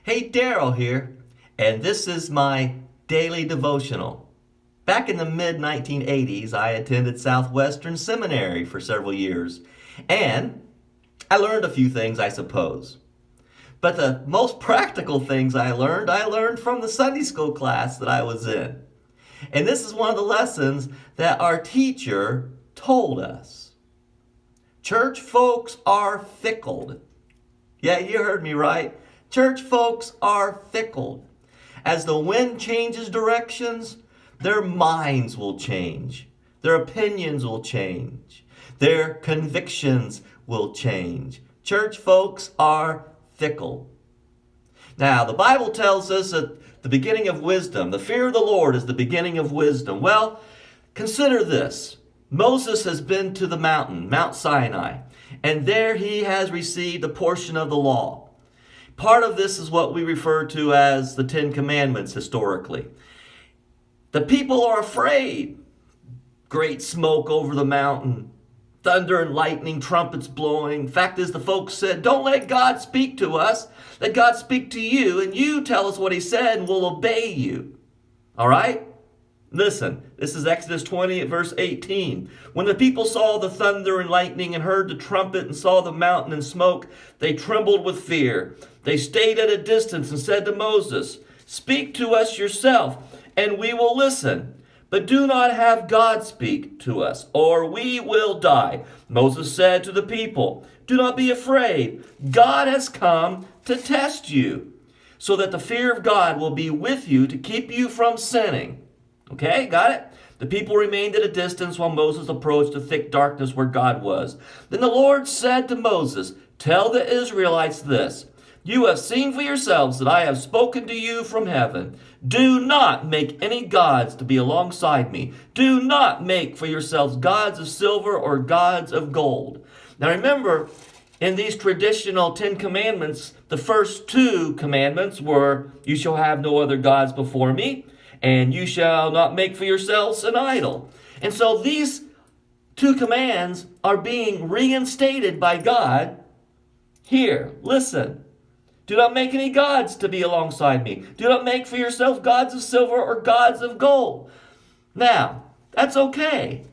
Hey, Daryl here, and this is my daily devotional. Back in the mid-1980s, I attended Southwestern Seminary for several years, and I learned a few things, I suppose. But the most practical things I learned from the Sunday school class that I was in. And this is one of the lessons that our teacher told us. Church folks are fickled. Yeah, you heard me right. Church folks are fickled. As the wind changes directions, their minds will change. Their opinions will change. Their convictions will change. Church folks are fickle. Now, the Bible tells us at the beginning of wisdom, the fear of the Lord is the beginning of wisdom. Well, consider this. Moses has been to the mountain, Mount Sinai, and there he has received a portion of the law. Part of this is what we refer to as the Ten Commandments historically. The people are afraid. Great smoke over the mountain, thunder and lightning, trumpets blowing. Fact is, the folks said, don't let God speak to us. Let God speak to you, and you tell us what he said, and we'll obey you. All right? Listen, this is Exodus 20 verse 18. When the people saw the thunder and lightning and heard the trumpet and saw the mountain and smoke, they trembled with fear. They stayed at a distance and said to Moses, speak to us yourself, and we will listen. But do not have God speak to us, or we will die. Moses said to the people, do not be afraid. God has come to test you, so that the fear of God will be with you to keep you from sinning. Okay, got it? The people remained at a distance while Moses approached a thick darkness where God was. Then the Lord said to Moses, tell the Israelites this. You have seen for yourselves that I have spoken to you from heaven. Do not make any gods to be alongside me. Do not make for yourselves gods of silver or gods of gold. Now remember, in these traditional 10 commandments, the first 2 commandments were, you shall have no other gods before me, and you shall not make for yourselves an idol. And so these 2 commands are being reinstated by God here. Listen. Do not make any gods to be alongside me. Do not make for yourself gods of silver or gods of gold. Now, that's okay.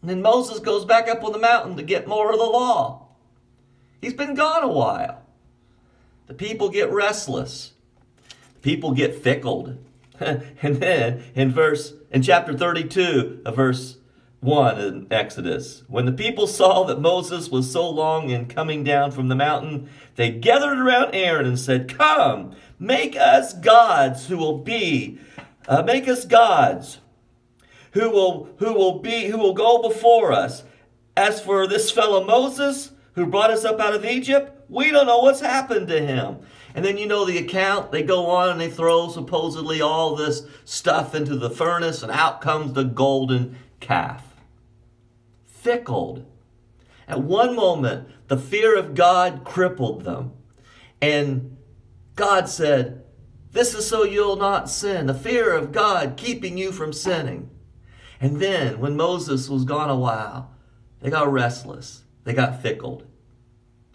And then Moses goes back up on the mountain to get more of the law. He's been gone a while. The people get restless. The people get fickled. And then in chapter 32 of verse 1 in Exodus, when the people saw that Moses was so long in coming down from the mountain, they gathered around Aaron and said, come, make us gods who will go before us. As for this fellow Moses who brought us up out of Egypt, we don't know what's happened to him. And then you know the account. They go on and they throw supposedly all this stuff into the furnace, and out comes the golden calf. Fickled. At one moment, the fear of God crippled them. And God said, this is so you'll not sin. The fear of God keeping you from sinning. And then, when Moses was gone a while, they got restless. They got fickled.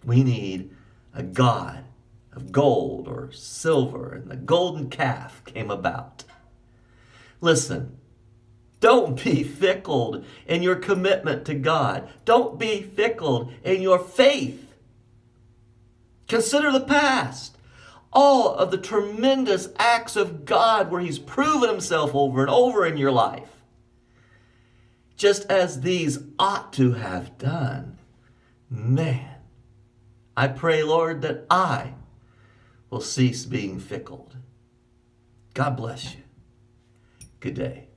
We need a God of gold or silver, and the golden calf came about. Listen, don't be fickled in your commitment to God. Don't be fickled in your faith. Consider the past. All of the tremendous acts of God where he's proven himself over and over in your life. Just as these ought to have done. Man, I pray, Lord, that I will cease being fickled. God bless you. Good day.